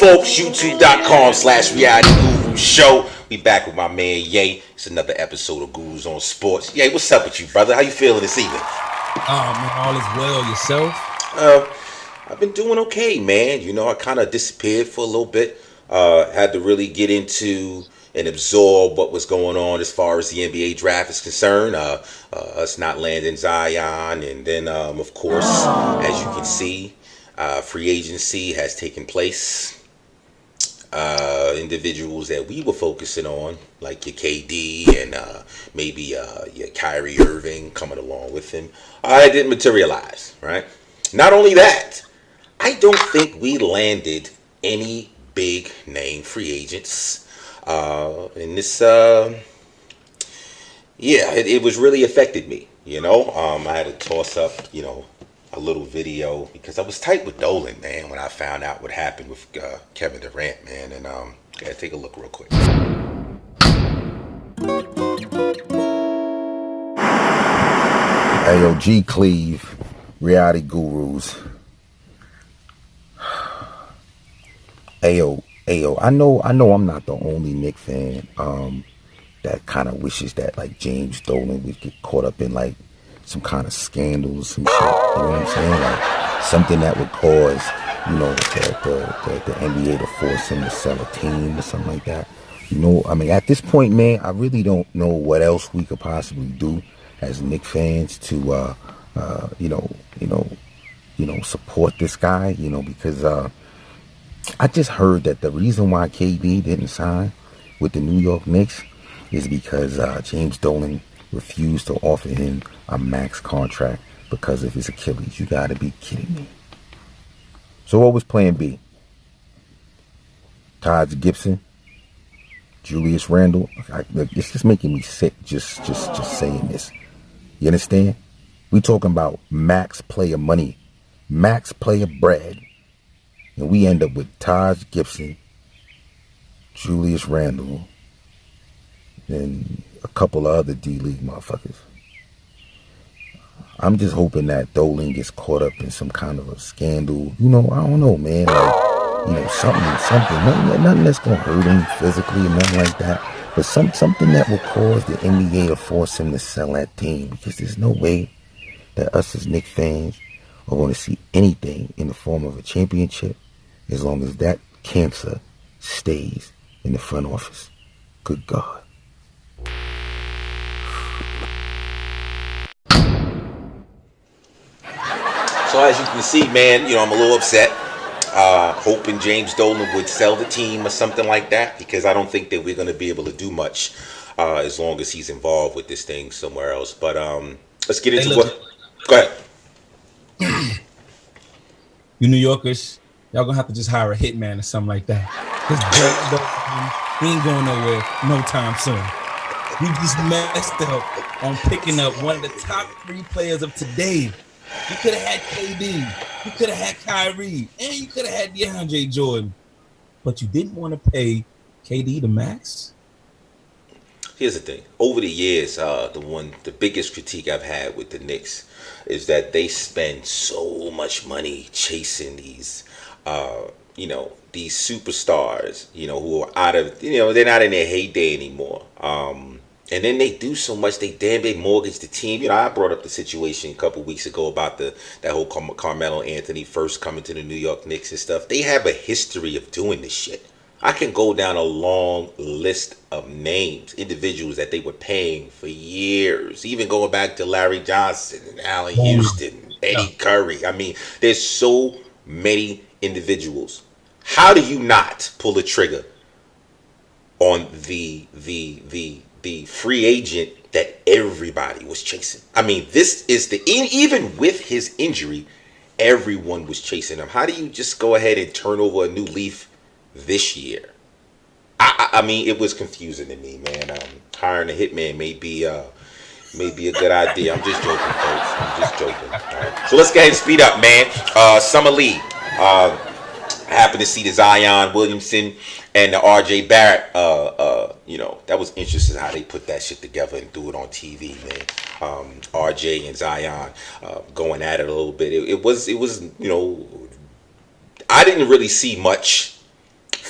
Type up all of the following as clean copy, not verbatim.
folks? YouTube.com/reality guru show. We back with my man Ye. It's another episode of Gurus on Sports. Ye, what's up with you, brother? How you feeling this evening? Oh man, all is well. Yourself? I've been doing okay, man. You know, I kind of disappeared for a little bit. Had to really get into and absorb what was going on as far as the NBA draft is concerned. Us not landing Zion, and then of course, as you can see, free agency has taken place. Individuals that we were focusing on, like your KD and maybe your Kyrie Irving coming along with him, it didn't materialize, right? Not only that, I don't think we landed any big name free agents in this. It was really affected me. You know, I had to toss up, a little video because I was tight with Dolan, man, when I found out what happened with Kevin Durant, man. And gotta take a look real quick. AOG Cleve, reality gurus. Ayo, I know I'm not the only Knicks fan that kind of wishes that like James Dolan would get caught up in like some kind of scandals, some shit, you know what I'm saying? Like something that would cause, the NBA to force him to sell a team or something like that. You know, I mean, at this point, man, I really don't know what else we could possibly do as Knicks fans to, support this guy, because I just heard that the reason why KD didn't sign with the New York Knicks is because James Dolan refused to offer him a max contract because of his Achilles. You gotta be kidding me. So what was plan B? Taj Gibson, Julius Randle. It's just making me sick just saying this. You understand? We talking about max player money, max player bread, and we end up with Taj Gibson, Julius Randle, and a couple of other D-League motherfuckers. I'm just hoping that Dolan gets caught up in some kind of a scandal. I don't know, man. Like, something. Nothing that's gonna hurt him physically or nothing like that. But something that will cause the NBA to force him to sell that team. Because there's no way that us as Knicks fans are going to see anything in the form of a championship as long as that cancer stays in the front office. Good God. So as you can see, man, I'm a little upset. Hoping James Dolan would sell the team or something like that, because I don't think that we're going to be able to do much as long as he's involved with this thing somewhere else. But let's get into what. Go ahead. You New Yorkers, y'all gonna have to just hire a hitman or something like that. He ain't going nowhere no time soon. We just messed up on picking up one of the top 3 players of today. You could have had KD, you could have had Kyrie, and you could have had DeAndre Jordan. But you didn't want to pay KD the max? Here's the thing. Over the years, the biggest critique I've had with the Knicks is that they spend so much money chasing these these superstars, who are out of, they're not in their heyday anymore. And then they do so much, they mortgage the team. I brought up the situation a couple weeks ago about that whole Carmelo Anthony first coming to the New York Knicks and stuff. They have a history of doing this shit. I can go down a long list of names, individuals that they were paying for years, even going back to Larry Johnson and Allen Houston, Eddie Curry. I mean, there's so many individuals. How do you not pull the trigger on the free agent that everybody was chasing? I mean, this is even with his injury, everyone was chasing him. How do you just go ahead and turn over a new leaf this year? I mean, it was confusing to me, man. Hiring a hitman may be a good idea. I'm just joking, folks. I'm just joking. Right. So let's go ahead and speed up, man. Summer League. I happened to see the Zion Williamson and the RJ Barrett. That was interesting how they put that shit together and do it on TV, man. RJ and Zion going at it a little bit. It was I didn't really see much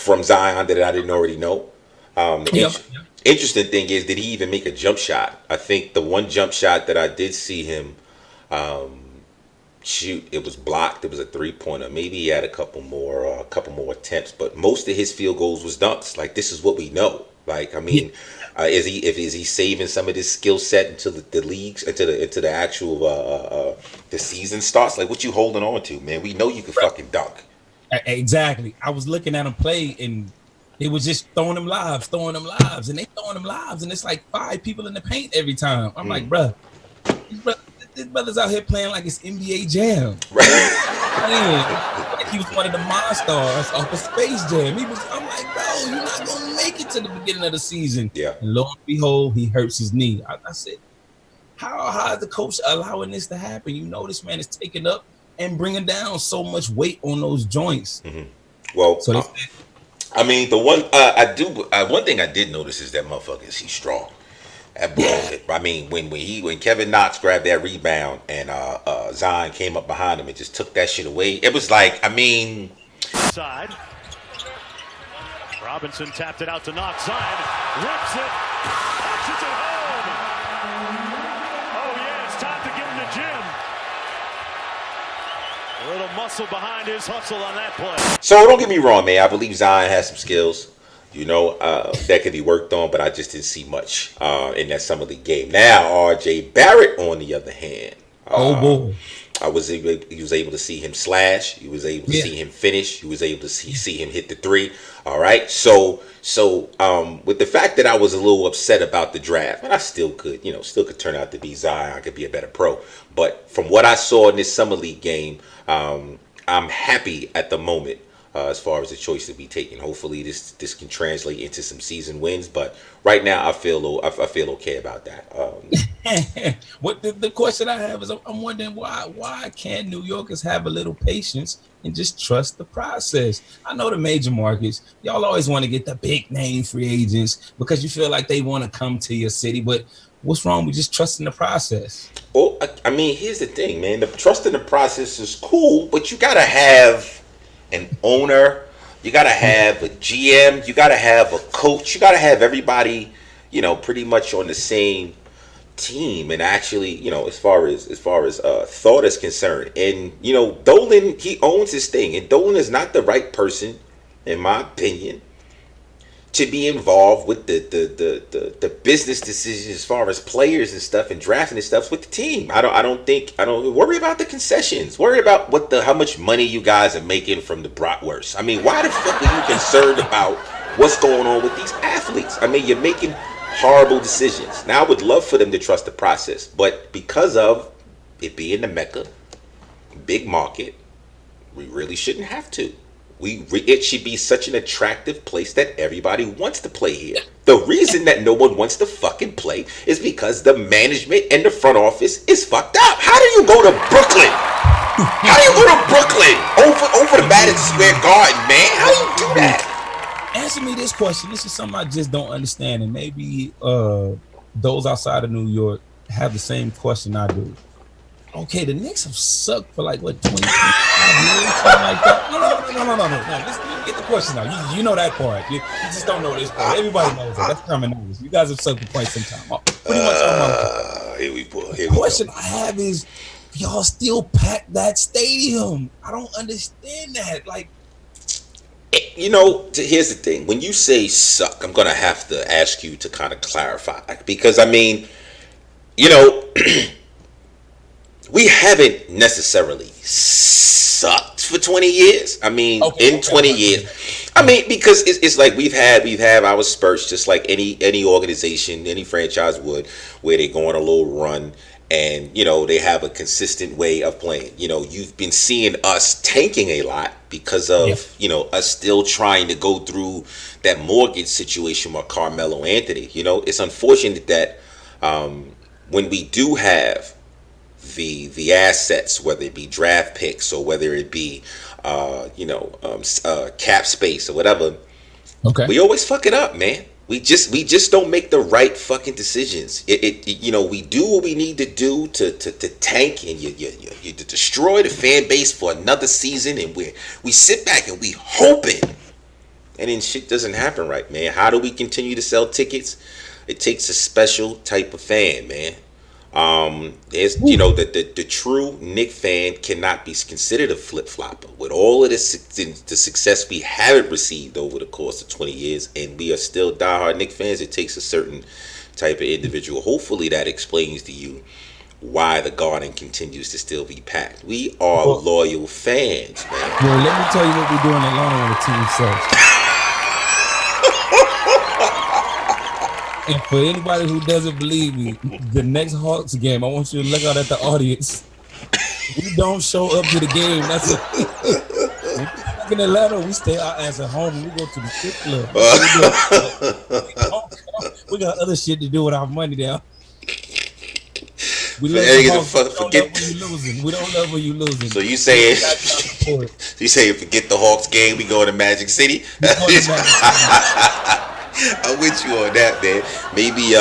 from Zion that I didn't already know. The Yep. interesting thing is, did he even make a jump shot? I think the one jump shot that I did see him shoot, it was blocked. It was a 3-pointer. Maybe he had a couple more attempts, but most of his field goals was dunks. Like, this is what we know. Like, I mean, is he saving some of this skill set until the leagues, into the actual the season starts? Like, what you holding on to, man? We know you can fucking dunk. Exactly. I was looking at him play, and they was just throwing them lives, and they throwing them lives, and it's like 5 people in the paint every time. I'm like, bruh, this brother's out here playing like it's NBA Jam. Like he was one of the monsters off of Space Jam. I'm like, bro, you're not gonna make it to the beginning of the season. Yeah. And lo and behold, he hurts his knee. I said, how is the coach allowing this to happen? You know, this man is taking up and bringing down so much weight on those joints. Mm-hmm. Well, so I mean, the one one thing I did notice is that motherfucker is he's strong. I mean, when Kevin Knox grabbed that rebound and Zion came up behind him and just took that shit away, it was like, I mean, side. Robinson tapped it out to Knox. Zion rips it, punches it home. Oh yeah, it's time to get in the gym. A little muscle behind his hustle on that play. So don't get me wrong, man. I believe Zion has some skills, you know, that could be worked on, but I just didn't see much in that summer league game. Now, R.J. Barrett, on the other hand, boy, he was able to see him slash. He was able to see him finish. He was able to see him hit the 3. All right. So with the fact that I was a little upset about the draft, and I still could turn out to be Zion. I could be a better pro. But from what I saw in this summer league game, I'm happy at the moment. As far as the choice to be taken, hopefully this can translate into some season wins. But right now, I feel okay about that. What the question I have is, I'm wondering why can't New Yorkers have a little patience and just trust the process? I know the major markets, y'all always want to get the big name free agents because you feel like they want to come to your city, but what's wrong with just trusting the process? Well, I mean, here's the thing, man. The trusting the process is cool, but you gotta have an owner, you gotta have a GM, you gotta have a coach, you gotta have everybody, you know, pretty much on the same team. And actually, you know, as far as thought is concerned, and you know, Dolan, he owns his thing, and Dolan is not the right person, in my opinion, to be involved with the business decisions as far as players and stuff and drafting and stuff with the team. I don't worry about the concessions. Worry about how much money you guys are making from the bratwurst. I mean, why the fuck are you concerned about what's going on with these athletes? I mean, you're making horrible decisions. Now, I would love for them to trust the process, but because of it being the Mecca, big market, we really shouldn't have to. It should be such an attractive place that everybody wants to play here. The reason that no one wants to fucking play is because the management and the front office is fucked up. How do you go to Brooklyn? How do you go to Brooklyn over the Madison Square Garden, man? How do you do that? Answer me this question. This is something I just don't understand, and maybe those outside of New York have the same question I do. Okay, the Knicks have sucked for like what 20, 25 years, something like that. No. Let's get the question out. You know that part. You just don't know this part. Everybody knows that. That's common knowledge. You guys have sucked for quite some time. Pretty much. Here we go. The question I have is, y'all still pack that stadium? I don't understand that. Like, you know, here's the thing. When you say suck, I'm gonna have to ask you to kind of clarify, because I mean, you know. We haven't necessarily sucked for 20 years. I mean, in 20 years. I mean, because it's like we've had our spurts, just like any organization, any franchise would, where they go on a little run and, you know, they have a consistent way of playing. You know, you've been seeing us tanking a lot because of, you know, us still trying to go through that mortgage situation with Carmelo Anthony. You know, it's unfortunate that when we do have the assets, whether it be draft picks or whether it be cap space or whatever, we always fuck it up, man. We just don't make the right fucking decisions. You know, we do what we need to do to tank, and you destroy the fan base for another season, and we sit back and we hoping and then shit doesn't happen right, man. How do we continue to sell tickets? It takes a special type of fan, man. There's, the true Nick fan cannot be considered a flip flopper. With all of the success we haven't received over the course of 20 years, and we are still diehard Nick fans, it takes a certain type of individual. Hopefully, that explains to you why the Garden continues to still be packed. We are loyal fans, man. Well, let me tell you what we do in Atlanta when the team sucks. And for anybody who doesn't believe me, the next Hawks game, I want you to look out at the audience. We don't show up to the game. That's it. In Atlanta, we stay our ass at home and we go to the strip club. We got other shit to do with our money now. We love the Hawks. We don't love when you losing. So you saying forget the Hawks game, we go to Magic City? I'm with you on that, man. Maybe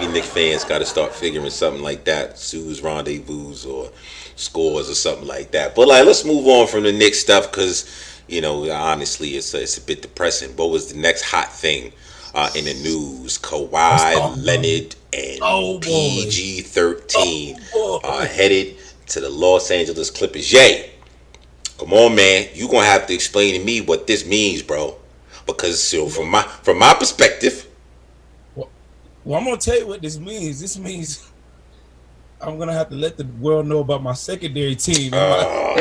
Knicks fans got to start figuring something like that, Sue's Rendezvous or Scores or something like that. But let's move on from the Knicks stuff because honestly, it's a bit depressing. What was the next hot thing in the news? Kawhi Leonard and PG-13 are headed to the Los Angeles Clippers. Yay! Come on, man. You gonna have to explain to me what this means, bro. Because from my perspective, well, I'm gonna tell you what this means. This means I'm gonna have to let the world know about my secondary team. Yo,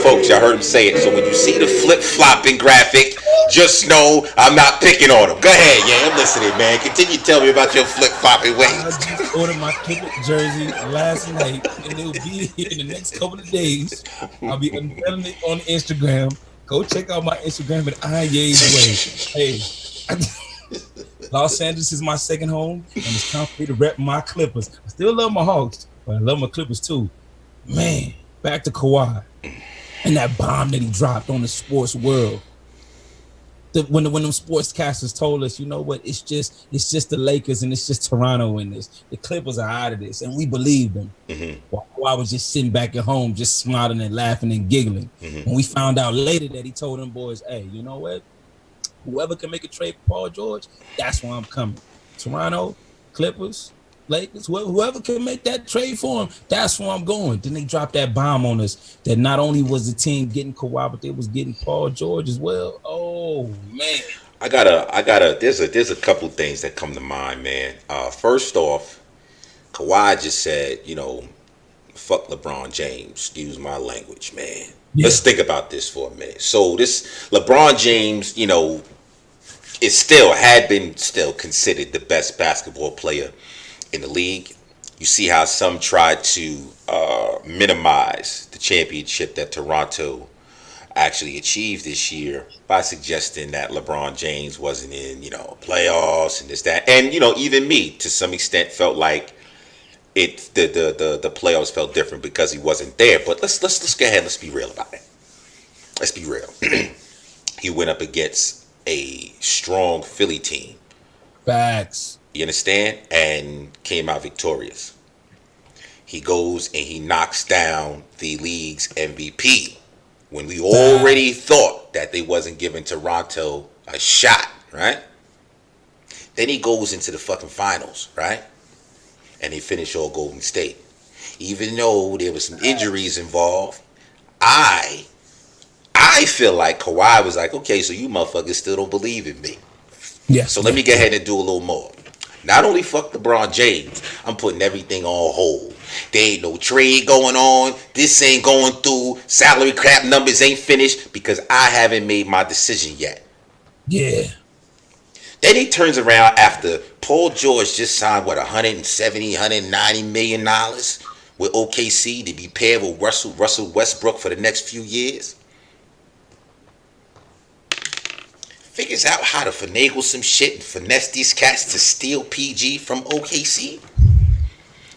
folks, y'all heard him say it. So when you see the flip-flopping graphic, just know I'm not picking on him. Go ahead, I'm listening, man. Continue to tell me about your flip-flopping ways. I just ordered my Clipper jersey last night, and it'll be here in the next couple of days. I'll be unveiling it on Instagram. Go check out my Instagram at Anyaes way. Hey, Los Angeles is my second home, and it's time for me to rep my Clippers. I still love my Hawks, but I love my Clippers too. Man, back to Kawhi and that bomb that he dropped on the sports world. When them sportscasters told us, you know what, it's just the Lakers and it's just Toronto in this. The Clippers are out of this, and we believed them. While I was just sitting back at home, just smiling and laughing and giggling. When we found out later that he told them boys, hey, you know what? Whoever can make a trade for Paul George, that's where I'm coming. Toronto, Clippers, Lakers, whoever can make that trade for him, that's where I'm going. Then they dropped that bomb on us that not only was the team getting Kawhi, but they was getting Paul George as well. Oh man. I gotta there's a couple things that come to mind, man. First off, Kawhi just said, fuck LeBron James, excuse my language, man. Yeah. Let's think about this for a minute. So this LeBron James, is still considered the best basketball player in the league. You see how some tried to minimize the championship that Toronto actually achieved this year by suggesting that LeBron James wasn't in, playoffs and this, that. And, even me, to some extent, felt like the playoffs felt different because he wasn't there. But let's go ahead. Let's be real about it. Let's be real. He went up against a strong Philly team. Facts. You understand? And came out victorious. He goes and he knocks down the league's MVP when we already thought that they wasn't giving Toronto a shot, right? Then he goes into the fucking finals, right? And they finish all Golden State. Even though there was some injuries involved, I feel like Kawhi was like, okay, so you motherfuckers still don't believe in me. Yeah. So let me go ahead and do a little more. Not only fuck LeBron James, I'm putting everything on hold. There ain't no trade going on. This ain't going through. Salary cap numbers ain't finished because I haven't made my decision yet. Yeah. Then he turns around after Paul George just signed, $170, $190 million with OKC to be paired with Russell Westbrook for the next few years. Figures out how to finagle some shit and finesse these cats to steal PG from OKC.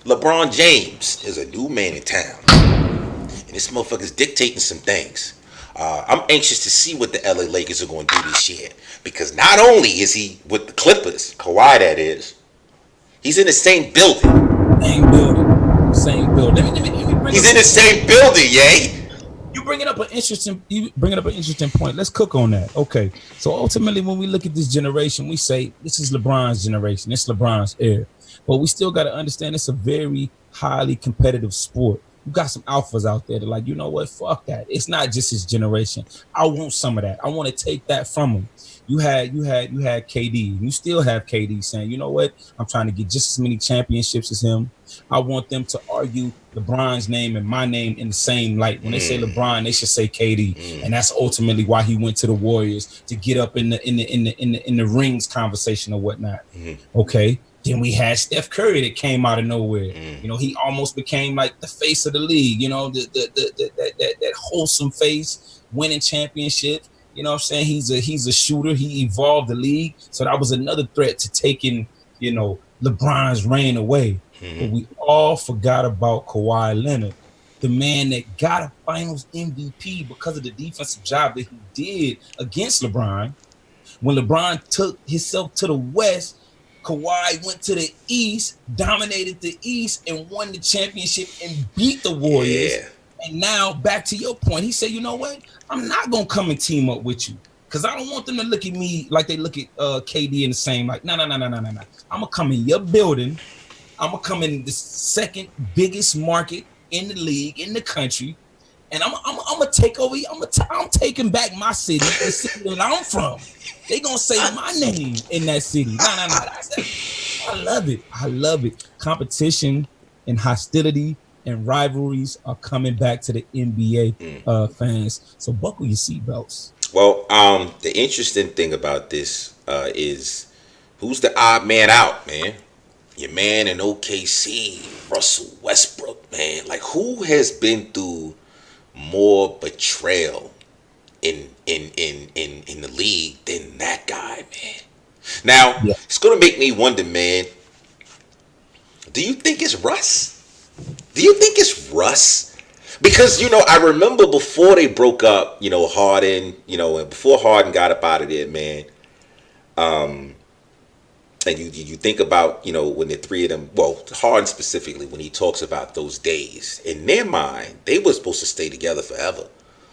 LeBron James is a new man in town. And this motherfucker's dictating some things. I'm anxious to see what the LA Lakers are going to do this year. Because not only is he with the Clippers, Kawhi that is, he's in the same building. Same building. Let me he's in the same building, yay. You bring it up an interesting point. Let's cook on that. Okay. So ultimately, when we look at this generation, we say this is LeBron's generation. It's LeBron's era. But we still got to understand it's a very highly competitive sport. You got some alphas out there that like, you know what? Fuck that. It's not just his generation. I want some of that. I want to take that from him. You had KD. You still have KD saying, you know what? I'm trying to get just as many championships as him. I want them to argue LeBron's name and my name in the same light. When they say LeBron, they should say KD, and that's ultimately why he went to the Warriors to get up in the rings conversation or whatnot. Okay. Then we had Steph Curry that came out of nowhere. You know, he almost became like the face of the league. You know, that wholesome face, winning championships. You know what I'm saying? He's a shooter. He evolved the league. So that was another threat to taking, you know, LeBron's reign away. But we all forgot about Kawhi Leonard, the man that got a finals MVP because of the defensive job that he did against LeBron. When LeBron took himself to the West, Kawhi went to the East, dominated the East, and won the championship and beat the Warriors. Yeah. And now, back to your point, he said, you know what? I'm not going to come and team up with you because I don't want them to look at me like they look at KD in the same, like, no. I'm going to come in your building. I'm going to come in the second biggest market in the league, in the country, and I'm going to take over. I'm taking back my city, the city that I'm from. They going to say my name in that city. No. I love it. Competition and hostility and rivalries are coming back to the NBA fans. So buckle your seatbelts. Well, the interesting thing about this is who's the odd man out, man? Your man in OKC, Russell Westbrook, man. Like, who has been through more betrayal in the league than that guy, man? Now, It's gonna make me wonder, man. Do you think it's Russ? Because, you know, I remember before they broke up, you know, Harden, you know, and before Harden got up out of there, man. And you think about, you know, when the three of them, well, Harden specifically, when he talks about those days, in their mind, they were supposed to stay together forever.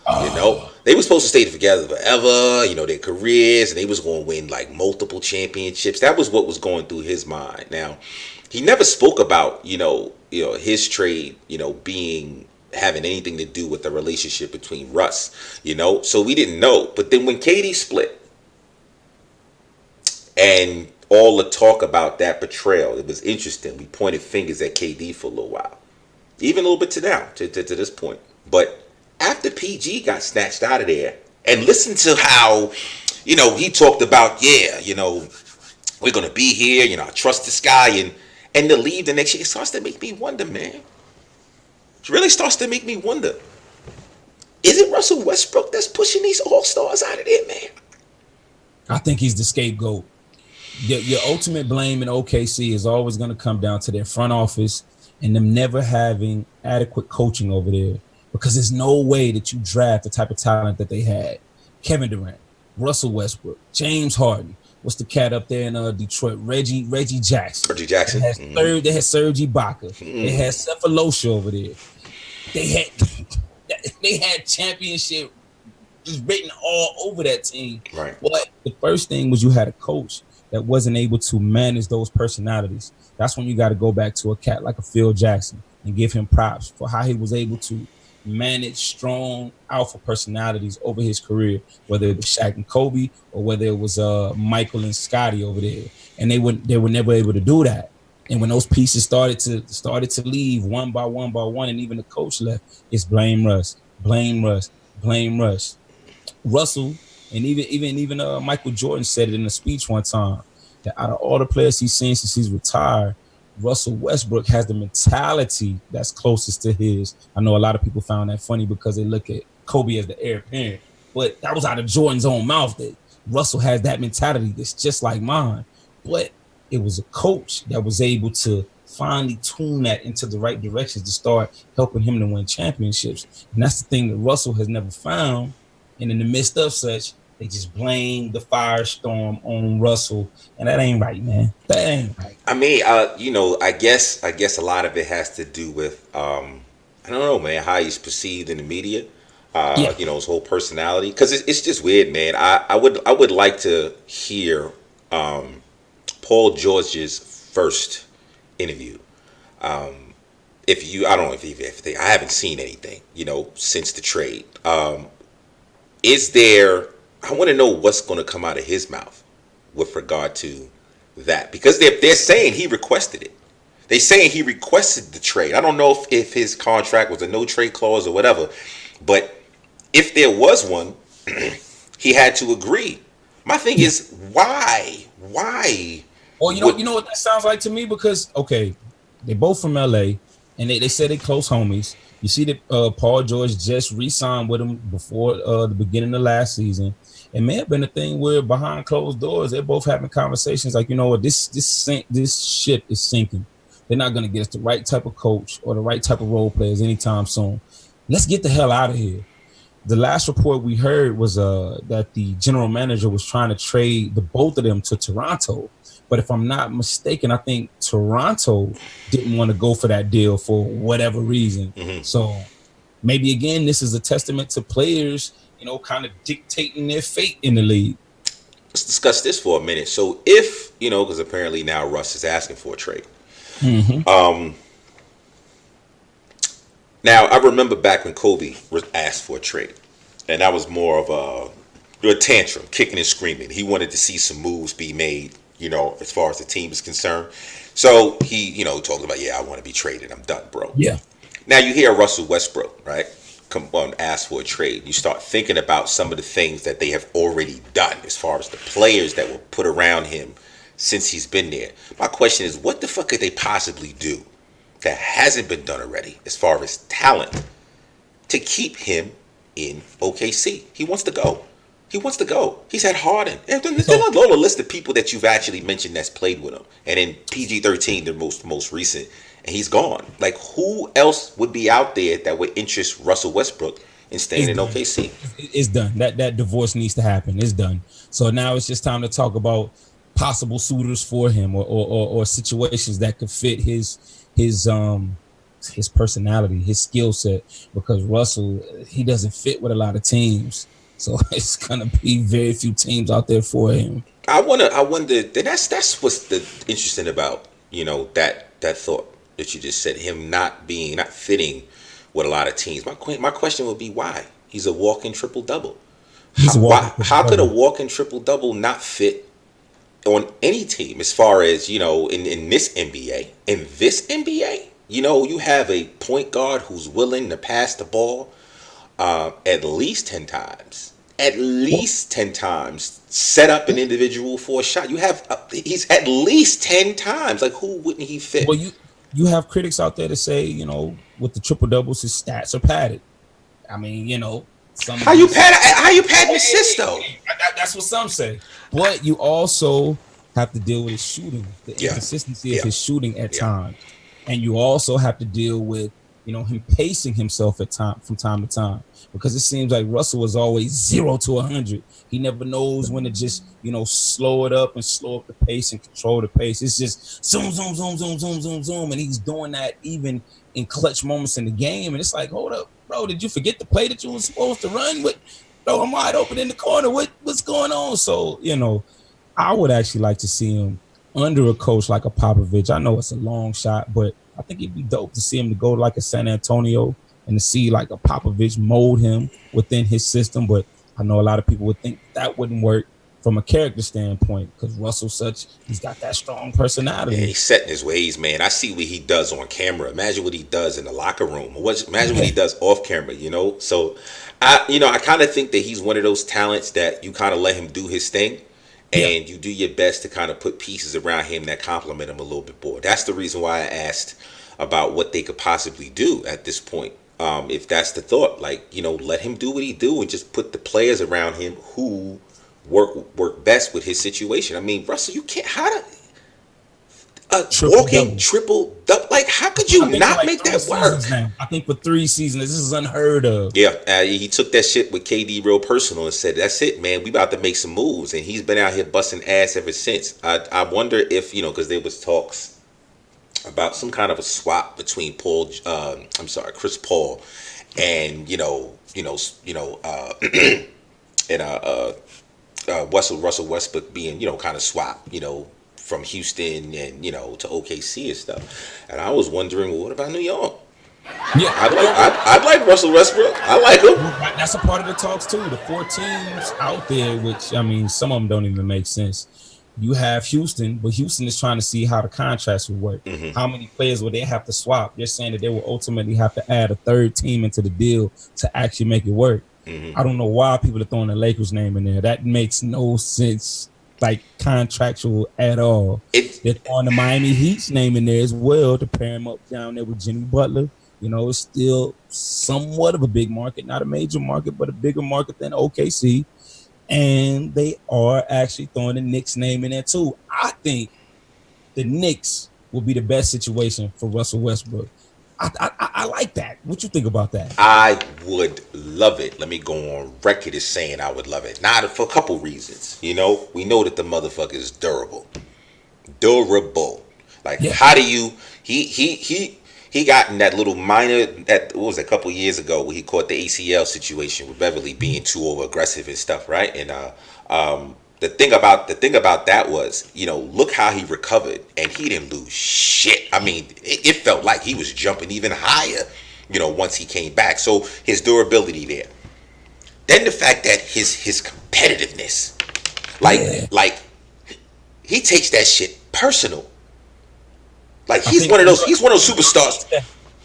You know, they were supposed to stay together forever, you know, their careers, and they was going to win like multiple championships. That was what was going through his mind. Now, he never spoke about, you know, his trade, you know, having anything to do with the relationship between Russ, you know, so we didn't know. But then when KD split and all the talk about that betrayal, it was interesting. We pointed fingers at KD for a little while, even a little bit to now, to this point. But after PG got snatched out of there, and listen to how, you know, he talked about, you know, we're going to be here, you know, I trust this guy, and to leave the next year, it starts to make me wonder, man. It really starts to make me wonder. Is it Russell Westbrook that's pushing these all-stars out of there, man? I think he's the scapegoat. Your ultimate blame in OKC is always going to come down to their front office and them never having adequate coaching over there, because there's no way that you draft the type of talent that they had. Kevin Durant, Russell Westbrook, James Harden. What's the cat up there in Detroit? Reggie Jackson. Reggie Jackson. They had Serge Ibaka. They had Cephalosha over there. They had championship just written all over that team. Right. But the first thing was you had a coach that wasn't able to manage those personalities. That's when you got to go back to a cat like a Phil Jackson and give him props for how he was able to manage strong alpha personalities over his career, whether it was Shaq and Kobe or whether it was Michael and Scotty over there. And they were never able to do that. And when those pieces started to leave one by one, and even the coach left, it's blame Russ. Russell, and even Michael Jordan said it in a speech one time, that out of all the players he's seen since he's retired, Russell Westbrook has the mentality that's closest to his. I know a lot of people found that funny because they look at Kobe as the heir apparent, but that was out of Jordan's own mouth that Russell has that mentality that's just like mine. But it was a coach that was able to finally tune that into the right directions to start helping him to win championships. And that's the thing that Russell has never found. And in the midst of such, they just blame the firestorm on Russell, and that ain't right, man. That ain't right. I mean, you know, I guess a lot of it has to do with, I don't know, man, how he's perceived in the media. Yeah. His whole personality, because it's just weird, man. I would like to hear Paul George's first interview. If you, I don't know if they, I haven't seen anything, since the trade. Is there? I want to know what's going to come out of his mouth with regard to that, because they're saying he requested it. They saying he requested the trade. I don't know if his contract was a no trade clause or whatever, but if there was one, he had to agree. My thing is, why? Why? Well, you know what that sounds like to me, because okay, they both from LA, and they say they close homies. You see that Paul George just re-signed with him before the beginning of last season. It may have been a thing where behind closed doors, they're both having conversations like, you know what, this ship is sinking. They're not going to get us the right type of coach or the right type of role players anytime soon. Let's get the hell out of here. The last report we heard was that the general manager was trying to trade the both of them to Toronto. But if I'm not mistaken, I think Toronto didn't want to go for that deal for whatever reason. Mm-hmm. So maybe, again, this is a testament to players, kind of dictating their fate in the league. Let's discuss this for a minute. So if, because apparently now Russ is asking for a trade. Mm-hmm. Now, I remember back when Kobe was asked for a trade, and that was more of a tantrum, kicking and screaming. He wanted to see some moves be made, as far as the team is concerned. So he, talked about, I want to be traded. I'm done, bro. Yeah. Now you hear Russell Westbrook, right? Come on, ask for a trade. You start thinking about some of the things that they have already done as far as the players that were put around him since he's been there. My question is, what the fuck could they possibly do that hasn't been done already as far as talent to keep him in OKC? He wants to go. He's had Harden. There's a long list of people that you've actually mentioned that's played with him. And in PG-13, the most recent, and he's gone. Like, who else would be out there that would interest Russell Westbrook in staying in OKC? It's done. That divorce needs to happen. It's done. So now it's just time to talk about possible suitors for him, or situations that could fit his personality, his skill set, because Russell, he doesn't fit with a lot of teams. So it's gonna be very few teams out there for him. I wonder. That's what's the interesting about that thought that you just said. Him not fitting with a lot of teams. My question would be why? He's a walking triple double. How could a walking triple double not fit on any team? As far as in this NBA, you have a point guard who's willing to pass the ball at least 10 times. At least 10 times, set up an individual for a shot. He's at least 10 times. Like, who wouldn't he fit? Well, you have critics out there to say, with the triple doubles, his stats are padded. I mean, how you padding assists though? That's what some say. But you also have to deal with his shooting, the inconsistency of his shooting at times, and you also have to deal with him pacing himself from time to time, because it seems like Russell was always 0 to 100. He never knows when to just slow it up and slow up the pace and control the pace. It's just zoom, zoom, zoom, zoom, zoom, zoom, zoom, and he's doing that even in clutch moments in the game. And it's like, hold up, bro, did you forget the play that you were supposed to run? Bro, I'm wide open in the corner. What's going on? So I would actually like to see him under a coach like a Popovich. I know it's a long shot, but I think it'd be dope to see him to go like a San Antonio and to see like a Popovich mold him within his system. But I know a lot of people would think that wouldn't work from a character standpoint, because Russell's he's got that strong personality. Yeah, he's set in his ways, man. I see what he does on camera. Imagine what he does in the locker room. Imagine what he does off camera, So I kind of think that he's one of those talents that you kind of let him do his thing. And you do your best to kind of put pieces around him that complement him a little bit more. That's the reason why I asked about what they could possibly do at this point. If that's the thought, let him do what he do and just put the players around him who work best with his situation. I mean, Russell, you can't walking triple double. Like, how could you not make that work? I think for 3 seasons, this is unheard of. Yeah, he took that shit with KD real personal and said, "That's it, man. We about to make some moves." And he's been out here busting ass ever since. I wonder if because there was talks about some kind of a swap between Chris Paul and and Russell Westbrook being kind of swapped, from Houston and to OKC and stuff. And I was wondering, well, what about New York? Yeah, I'd like Russell Westbrook. I like him. that's a part of the talks too. The 4 teams out there, which I mean, some of them don't even make sense. You have Houston, but Houston is trying to see how the contracts will work. Mm-hmm. How many players will they have to swap? They're saying that they will ultimately have to add a third team into the deal to actually make it work. Mm-hmm. I don't know why people are throwing the Lakers name in there. That makes no sense, like contractual at all. They're throwing the Miami Heat's name in there as well to pair him up down there with Jimmy Butler. It's still somewhat of a big market, not a major market, but a bigger market than OKC. And they are actually throwing the Knicks name in there too. I think the Knicks will be the best situation for Russell Westbrook. I like that. What you think about that? I would love it. Let me go on record as saying I would love it. Not for a couple reasons. We know that the motherfucker is durable. Like, how do you? He got in that little minor, what was it, a couple years ago, where he caught the ACL situation with Beverly being too over aggressive and stuff, right? And the thing about that was, look how he recovered, and he didn't lose shit. I mean, it felt like he was jumping even higher, once he came back. So his durability there. Then the fact that his competitiveness, like he takes that shit personal. Like he's one of those superstars.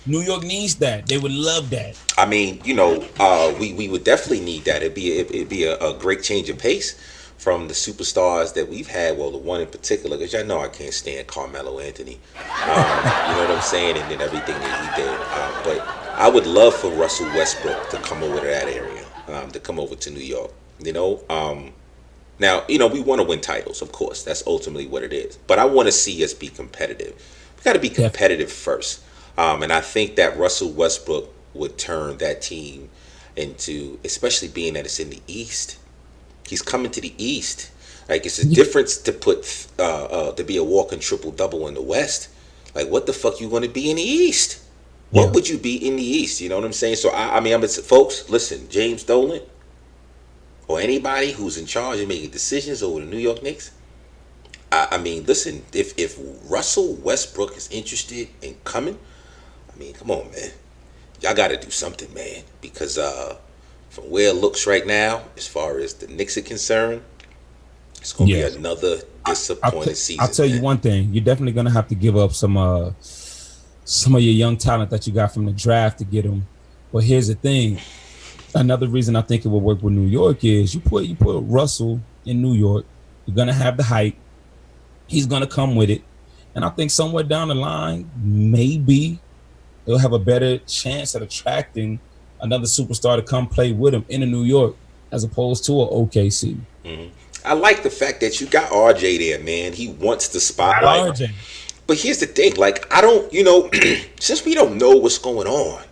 New York needs that. They would love that. I mean, we would definitely need that. It'd be a great change of pace from the superstars that we've had. Well, the one in particular, because y'all know I can't stand Carmelo Anthony. You know what I'm saying? And then everything that he did. But I would love for Russell Westbrook to come over to that area, to come over to New York. Now, we want to win titles, of course. That's ultimately what it is. But I want to see us be competitive. We got to be competitive first. And I think that Russell Westbrook would turn that team into, especially being that it's in the East. He's coming to the East. Like, it's a difference to put to be a walking triple double in the West. Like, what the fuck you going to be in the East? What would you be in the East? You know what I'm saying? So I mean, folks, listen, James Dolan or anybody who's in charge of making decisions over the New York Knicks. I mean, listen, if Russell Westbrook is interested in coming, I mean, come on, man. Y'all got to do something, man. Because from where it looks right now, as far as the Knicks are concerned, it's going to be another disappointing season. I'll tell you one thing. You're definitely going to have to give up some of your young talent that you got from the draft to get them. But here's the thing. Another reason I think it will work with New York is you put Russell in New York. You're going to have the hype. He's going to come with it. And I think somewhere down the line, maybe they'll have a better chance at attracting another superstar to come play with him in New York as opposed to an OKC. Mm-hmm. I like the fact that you got RJ there, man. He wants the spotlight. RJ. But here's the thing. Like, I don't, since we don't know what's going on,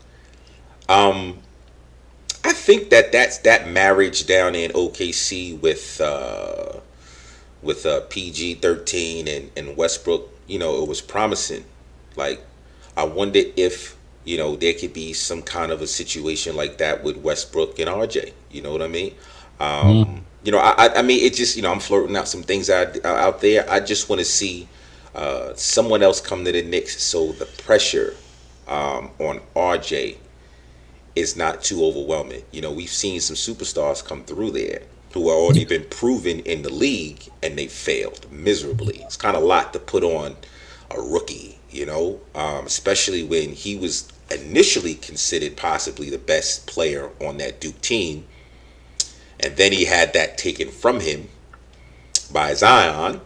I think that marriage down in OKC with PG-13 and Westbrook, it was promising. Like, I wonder if, there could be some kind of a situation like that with Westbrook and RJ. You know what I mean? I mean, it just, I'm flirting out some things out there. I just want to see someone else come to the Knicks so the pressure on RJ is not too overwhelming. We've seen some superstars come through there who have already been proven in the league and they failed miserably. It's kind of a lot to put on a rookie, especially when he was initially considered possibly the best player on that Duke team. And then he had that taken from him by Zion.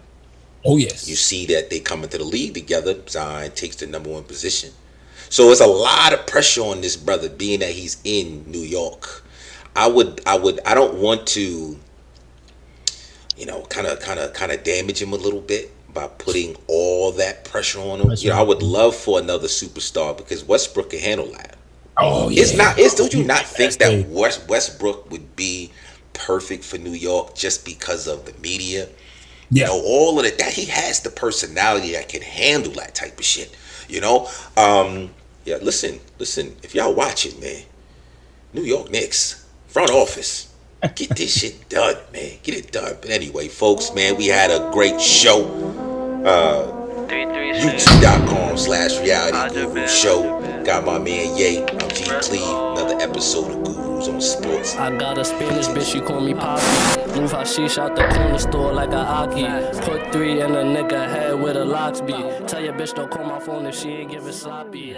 Oh, yes. You see that they come into the league together. Zion takes the number one position. So it's a lot of pressure on this brother, being that he's in New York. I don't want to, kind of damage him a little bit by putting all that pressure on him. I would love for another superstar because Westbrook can handle that. Oh, yeah. Don't you not think that Westbrook would be perfect for New York just because of the media? Yeah. All of that. He has the personality that can handle that type of shit. Yeah, listen, if y'all watching, man, New York Knicks front office. Get this shit done, man. Get it done. But anyway, folks, man, we had a great show. YouTube.com/reality guru show. Got my man Ye. I'm G Cleve. Another episode of Gurus on Sports. I got a Spanish bitch, she call me Poppy. Move hashish out the corner store like a Aki. Put 3 in a nigga head with a locks beat. Tell your bitch don't call my phone if she ain't giving sloppy.